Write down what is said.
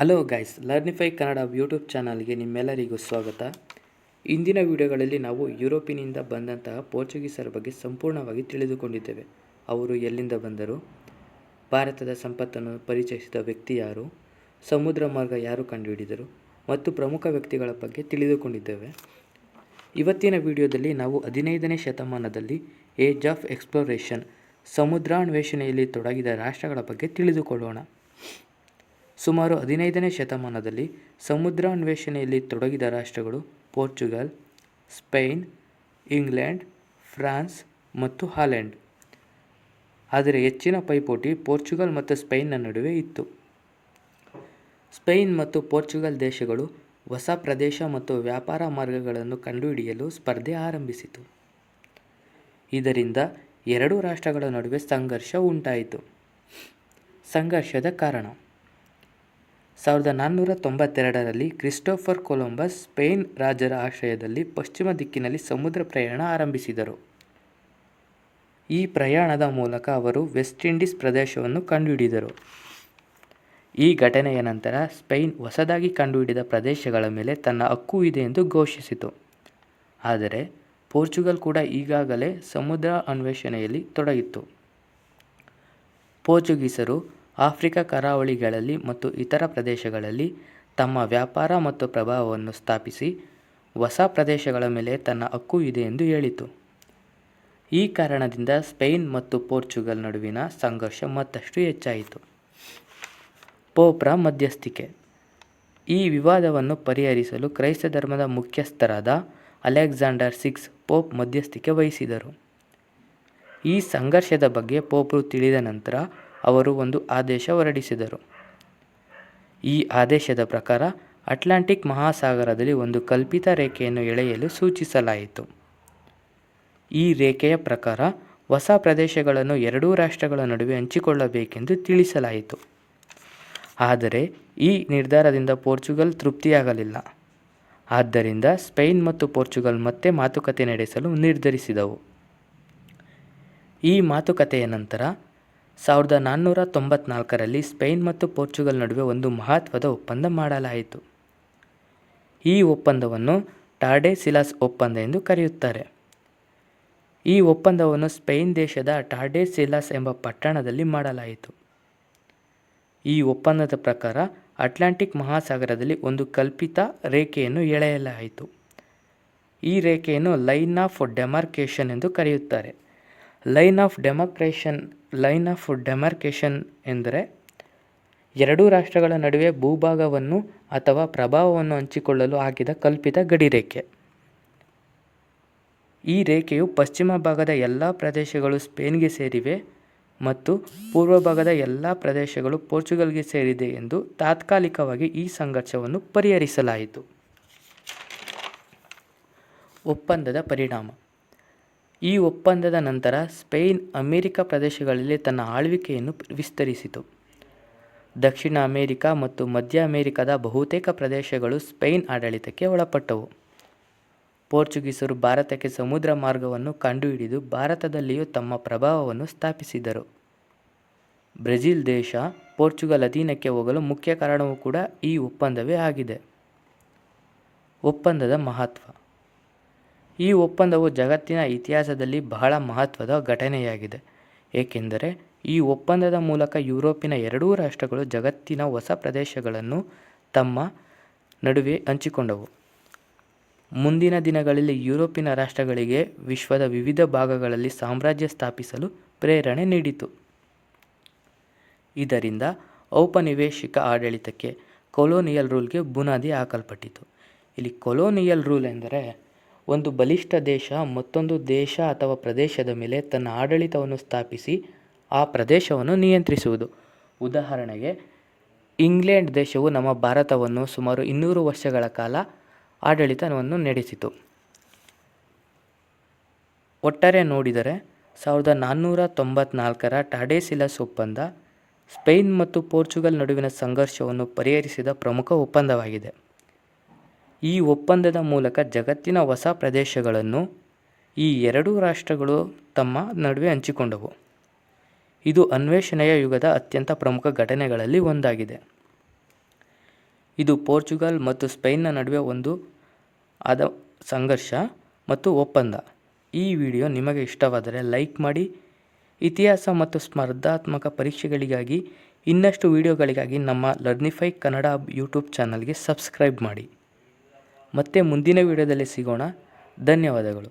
Hello guys, ಲರ್ನಿಫೈ Kannada YouTube ಚಾನಲ್ಗೆ ನಿಮ್ಮೆಲ್ಲರಿಗೂ ಸ್ವಾಗತ. ಇಂದಿನ ವಿಡಿಯೋಗಳಲ್ಲಿ ನಾವು ಯುರೋಪಿನಿಂದ ಬಂದಂತಹ ಪೋರ್ಚುಗೀಸರ ಬಗ್ಗೆ ಸಂಪೂರ್ಣವಾಗಿ ತಿಳಿದುಕೊಂಡಿದ್ದೇವೆ. ಅವರು ಎಲ್ಲಿಂದ ಬಂದರು, ಭಾರತದ ಸಂಪತ್ತನ್ನು ಪರಿಚಯಿಸಿದ ವ್ಯಕ್ತಿ ಯಾರು, ಸಮುದ್ರ ಮಾರ್ಗ ಯಾರು ಕಂಡುಹಿಡಿದರು ಮತ್ತು ಪ್ರಮುಖ ವ್ಯಕ್ತಿಗಳ ಬಗ್ಗೆ ತಿಳಿದುಕೊಂಡಿದ್ದೇವೆ. ಇವತ್ತಿನ ವಿಡಿಯೋದಲ್ಲಿ ನಾವು 15ನೇ ಶತಮಾನದಲ್ಲಿ ಏಜ್ ಆಫ್ ಎಕ್ಸ್ಪ್ಲೋರೇಷನ್, ಸಮುದ್ರಾನ್ವೇಷಣೆಯಲ್ಲಿ ತೊಡಗಿದ ರಾಷ್ಟ್ರಗಳ ಬಗ್ಗೆ ತಿಳಿದುಕೊಳ್ಳೋಣ. ಸುಮಾರು 15ನೇ ಶತಮಾನದಲ್ಲಿ ಸಮುದ್ರಾನ್ವೇಷಣೆಯಲ್ಲಿ ತೊಡಗಿದ ರಾಷ್ಟ್ರಗಳು ಪೋರ್ಚುಗಲ್, ಸ್ಪೇನ್, ಇಂಗ್ಲೆಂಡ್, ಫ್ರಾನ್ಸ್ ಮತ್ತು ಹಾಲೆಂಡ್. ಆದರೆ ಹೆಚ್ಚಿನ ಪೈಪೋಟಿ ಪೋರ್ಚುಗಲ್ ಮತ್ತು ಸ್ಪೇನ್ನ ನಡುವೆ ಇತ್ತು. ಸ್ಪೇನ್ ಮತ್ತು ಪೋರ್ಚುಗಲ್ ದೇಶಗಳು ಹೊಸ ಪ್ರದೇಶ ಮತ್ತು ವ್ಯಾಪಾರ ಮಾರ್ಗಗಳನ್ನು ಕಂಡುಹಿಡಿಯಲು ಸ್ಪರ್ಧೆ ಆರಂಭಿಸಿತು. ಇದರಿಂದ ಎರಡೂ ರಾಷ್ಟ್ರಗಳ ನಡುವೆ ಸಂಘರ್ಷ ಉಂಟಾಯಿತು. ಸಂಘರ್ಷದ ಕಾರಣ: 1492ರಲ್ಲಿ ಕ್ರಿಸ್ಟೋಫರ್ ಕೊಲಂಬಸ್ ಸ್ಪೇನ್ ರಾಜರ ಆಶ್ರಯದಲ್ಲಿ ಪಶ್ಚಿಮ ದಿಕ್ಕಿನಲ್ಲಿ ಸಮುದ್ರ ಪ್ರಯಾಣ ಆರಂಭಿಸಿದರು. ಈ ಪ್ರಯಾಣದ ಮೂಲಕ ಅವರು ವೆಸ್ಟ್ ಇಂಡೀಸ್ ಪ್ರದೇಶವನ್ನು ಕಂಡುಹಿಡಿದರು. ಈ ಘಟನೆಯ ನಂತರ ಸ್ಪೇನ್ ಹೊಸದಾಗಿ ಕಂಡುಹಿಡಿದ ಪ್ರದೇಶಗಳ ಮೇಲೆ ತನ್ನ ಹಕ್ಕು ಇದೆ ಎಂದು ಘೋಷಿಸಿತು. ಆದರೆ ಪೋರ್ಚುಗಲ್ ಕೂಡ ಈಗಾಗಲೇ ಸಮುದ್ರ ಅನ್ವೇಷಣೆಯಲ್ಲಿ ತೊಡಗಿತ್ತು. ಪೋರ್ಚುಗೀಸರು ಆಫ್ರಿಕಾ ಕರಾವಳಿಗಳಲ್ಲಿ ಮತ್ತು ಇತರ ಪ್ರದೇಶಗಳಲ್ಲಿ ತಮ್ಮ ವ್ಯಾಪಾರ ಮತ್ತು ಪ್ರಭಾವವನ್ನು ಸ್ಥಾಪಿಸಿ ಹೊಸ ಪ್ರದೇಶಗಳ ಮೇಲೆ ತನ್ನ ಹಕ್ಕು ಇದೆ ಎಂದು ಹೇಳಿತು. ಈ ಕಾರಣದಿಂದ ಸ್ಪೇನ್ ಮತ್ತು ಪೋರ್ಚುಗಲ್ ನಡುವಿನ ಸಂಘರ್ಷ ಮತ್ತಷ್ಟು ಹೆಚ್ಚಾಯಿತು. ಪೋಪ್ರ ಮಧ್ಯಸ್ಥಿಕೆ: ಈ ವಿವಾದವನ್ನು ಪರಿಹರಿಸಲು ಕ್ರೈಸ್ತ ಧರ್ಮದ ಮುಖ್ಯಸ್ಥರಾದ ಅಲೆಕ್ಸಾಂಡರ್ 6 ಪೋಪ್ ಮಧ್ಯಸ್ಥಿಕೆ ವಹಿಸಿದರು. ಈ ಸಂಘರ್ಷದ ಬಗ್ಗೆ ಪೋಪ್ರು ತಿಳಿದ ನಂತರ ಅವರು ಒಂದು ಆದೇಶ ಹೊರಡಿಸಿದರು. ಈ ಆದೇಶದ ಪ್ರಕಾರ ಅಟ್ಲಾಂಟಿಕ್ ಮಹಾಸಾಗರದಲ್ಲಿ ಒಂದು ಕಲ್ಪಿತ ರೇಖೆಯನ್ನು ಎಳೆಯಲು ಸೂಚಿಸಲಾಯಿತು. ಈ ರೇಖೆಯ ಪ್ರಕಾರ ಹೊಸ ಪ್ರದೇಶಗಳನ್ನು ಎರಡೂ ರಾಷ್ಟ್ರಗಳ ನಡುವೆ ಹಂಚಿಕೊಳ್ಳಬೇಕೆಂದು ತಿಳಿಸಲಾಯಿತು. ಆದರೆ ಈ ನಿರ್ಧಾರದಿಂದ ಪೋರ್ಚುಗಲ್ ತೃಪ್ತಿಯಾಗಲಿಲ್ಲ. ಆದ್ದರಿಂದ ಸ್ಪೇನ್ ಮತ್ತು ಪೋರ್ಚುಗಲ್ ಮತ್ತೆ ಮಾತುಕತೆ ನಡೆಸಲು ನಿರ್ಧರಿಸಿದವು. ಈ ಮಾತುಕತೆಯ ನಂತರ 1494ರಲ್ಲಿ ಸ್ಪೇನ್ ಮತ್ತು ಪೋರ್ಚುಗಲ್ ನಡುವೆ ಒಂದು ಮಹತ್ವದ ಒಪ್ಪಂದ ಮಾಡಲಾಯಿತು. ಈ ಒಪ್ಪಂದವನ್ನು ಟಾರ್ಡೆಸಿಲಾಸ್ ಒಪ್ಪಂದ ಎಂದು ಕರೆಯುತ್ತಾರೆ. ಈ ಒಪ್ಪಂದವನ್ನು ಸ್ಪೇನ್ ದೇಶದ ಟಾರ್ಡೆಸಿಲಾಸ್ ಎಂಬ ಪಟ್ಟಣದಲ್ಲಿ ಮಾಡಲಾಯಿತು. ಈ ಒಪ್ಪಂದದ ಪ್ರಕಾರ ಅಟ್ಲಾಂಟಿಕ್ ಮಹಾಸಾಗರದಲ್ಲಿ ಒಂದು ಕಲ್ಪಿತ ರೇಖೆಯನ್ನು ಎಳೆಯಲಾಯಿತು. ಈ ರೇಖೆಯನ್ನು ಲೈನ್ ಆಫ್ ಡೆಮಾರ್ಕೇಷನ್ ಎಂದು ಕರೆಯುತ್ತಾರೆ. ಲೈನ್ ಆಫ್ ಡೆಮಾರ್ಕೇಷನ್ ಎಂದರೆ ಎರಡೂ ರಾಷ್ಟ್ರಗಳ ನಡುವೆ ಭೂಭಾಗವನ್ನು ಅಥವಾ ಪ್ರಭಾವವನ್ನು ಹಂಚಿಕೊಳ್ಳಲು ಹಾಕಿದ ಕಲ್ಪಿತ ಗಡಿರೇಖೆ. ಈ ರೇಖೆಯು ಪಶ್ಚಿಮ ಭಾಗದ ಎಲ್ಲ ಪ್ರದೇಶಗಳು ಸ್ಪೇನ್ಗೆ ಸೇರಿವೆ ಮತ್ತು ಪೂರ್ವ ಭಾಗದ ಎಲ್ಲ ಪ್ರದೇಶಗಳು ಪೋರ್ಚುಗಲ್ಗೆ ಸೇರಿದೆ ಎಂದು ತಾತ್ಕಾಲಿಕವಾಗಿ ಈ ಸಂಘರ್ಷವನ್ನು ಪರಿಹರಿಸಲಾಯಿತು. ಒಪ್ಪಂದದ ಪರಿಣಾಮ: ಈ ಒಪ್ಪಂದದ ನಂತರ ಸ್ಪೇನ್ ಅಮೆರಿಕ ಪ್ರದೇಶಗಳಲ್ಲಿ ತನ್ನ ಆಳ್ವಿಕೆಯನ್ನು ವಿಸ್ತರಿಸಿತು. ದಕ್ಷಿಣ ಅಮೆರಿಕ ಮತ್ತು ಮಧ್ಯ ಅಮೆರಿಕದ ಬಹುತೇಕ ಪ್ರದೇಶಗಳು ಸ್ಪೇನ್ ಆಡಳಿತಕ್ಕೆ ಒಳಪಟ್ಟವು. ಪೋರ್ಚುಗೀಸರು ಭಾರತಕ್ಕೆ ಸಮುದ್ರ ಮಾರ್ಗವನ್ನು ಕಂಡುಹಿಡಿದು ಭಾರತದಲ್ಲಿಯೂ ತಮ್ಮ ಪ್ರಭಾವವನ್ನು ಸ್ಥಾಪಿಸಿದರು. ಬ್ರೆಜಿಲ್ ದೇಶ ಪೋರ್ಚುಗಲ್ ಅಧೀನಕ್ಕೆ ಹೋಗಲು ಮುಖ್ಯ ಕಾರಣವೂ ಕೂಡ ಈ ಒಪ್ಪಂದವೇ ಆಗಿದೆ. ಒಪ್ಪಂದದ ಮಹತ್ವ: ಈ ಒಪ್ಪಂದವು ಜಗತ್ತಿನ ಇತಿಹಾಸದಲ್ಲಿ ಬಹಳ ಮಹತ್ವದ ಘಟನೆಯಾಗಿದೆ, ಏಕೆಂದರೆ ಈ ಒಪ್ಪಂದದ ಮೂಲಕ ಯುರೋಪಿನ ಎರಡೂ ರಾಷ್ಟ್ರಗಳು ಜಗತ್ತಿನ ಹೊಸ ಪ್ರದೇಶಗಳನ್ನು ತಮ್ಮ ನಡುವೆ ಹಂಚಿಕೊಂಡವು. ಮುಂದಿನ ದಿನಗಳಲ್ಲಿ ಯುರೋಪಿನ ರಾಷ್ಟ್ರಗಳಿಗೆ ವಿಶ್ವದ ವಿವಿಧ ಭಾಗಗಳಲ್ಲಿ ಸಾಮ್ರಾಜ್ಯ ಸ್ಥಾಪಿಸಲು ಪ್ರೇರಣೆ ನೀಡಿತು. ಇದರಿಂದ ಔಪನಿವೇಶಿಕ ಆಡಳಿತಕ್ಕೆ, ಕೊಲೋನಿಯಲ್ ರೂಲ್ಗೆ ಬುನಾದಿ ಹಾಕಲ್ಪಟ್ಟಿತು. ಇಲ್ಲಿ ಕೊಲೋನಿಯಲ್ ರೂಲ್ ಎಂದರೆ ಒಂದು ಬಲಿಷ್ಠ ದೇಶ ಮತ್ತೊಂದು ದೇಶ ಅಥವಾ ಪ್ರದೇಶದ ಮೇಲೆ ತನ್ನ ಆಡಳಿತವನ್ನು ಸ್ಥಾಪಿಸಿ ಆ ಪ್ರದೇಶವನ್ನು ನಿಯಂತ್ರಿಸುವುದು. ಉದಾಹರಣೆಗೆ, ಇಂಗ್ಲೆಂಡ್ ದೇಶವು ನಮ್ಮ ಭಾರತವನ್ನು ಸುಮಾರು 200 ವರ್ಷಗಳ ಕಾಲ ಆಡಳಿತವನ್ನು ನಡೆಸಿತು. ಒಟ್ಟಾರೆ ನೋಡಿದರೆ 1494ರ ಟಾರ್ಡೆಸಿಲಾಸ್ ಒಪ್ಪಂದ ಸ್ಪೇನ್ ಮತ್ತು ಪೋರ್ಚುಗಲ್ ನಡುವಿನ ಸಂಘರ್ಷವನ್ನು ಪರಿಹರಿಸಿದ ಪ್ರಮುಖ ಒಪ್ಪಂದವಾಗಿದೆ. ಈ ಒಪ್ಪಂದದ ಮೂಲಕ ಜಗತ್ತಿನ ಹೊಸ ಪ್ರದೇಶಗಳನ್ನು ಈ ಎರಡೂ ರಾಷ್ಟ್ರಗಳು ತಮ್ಮ ನಡುವೆ ಹಂಚಿಕೊಂಡವು. ಇದು ಅನ್ವೇಷಣೆಯ ಯುಗದ ಅತ್ಯಂತ ಪ್ರಮುಖ ಘಟನೆಗಳಲ್ಲಿ ಒಂದಾಗಿದೆ. ಇದು ಪೋರ್ಚುಗಲ್ ಮತ್ತು ಸ್ಪೇನ್ನ ನಡುವೆ ಒಂದು ಆದ ಸಂಘರ್ಷ ಮತ್ತು ಒಪ್ಪಂದ. ಈ ವಿಡಿಯೋ ನಿಮಗೆ ಇಷ್ಟವಾದರೆ ಲೈಕ್ ಮಾಡಿ. ಇತಿಹಾಸ ಮತ್ತು ಸ್ಪರ್ಧಾತ್ಮಕ ಪರೀಕ್ಷೆಗಳಿಗಾಗಿ ಇನ್ನಷ್ಟು ವಿಡಿಯೋಗಳಿಗಾಗಿ ನಮ್ಮ ಲರ್ನಿಫೈ ಕನ್ನಡ ಯೂಟ್ಯೂಬ್ ಚಾನಲ್ಗೆ ಸಬ್ಸ್ಕ್ರೈಬ್ ಮಾಡಿ. ಮತ್ತೆ ಮುಂದಿನ ವಿಡಿಯೋದಲ್ಲಿ ಸಿಗೋಣ. ಧನ್ಯವಾದಗಳು.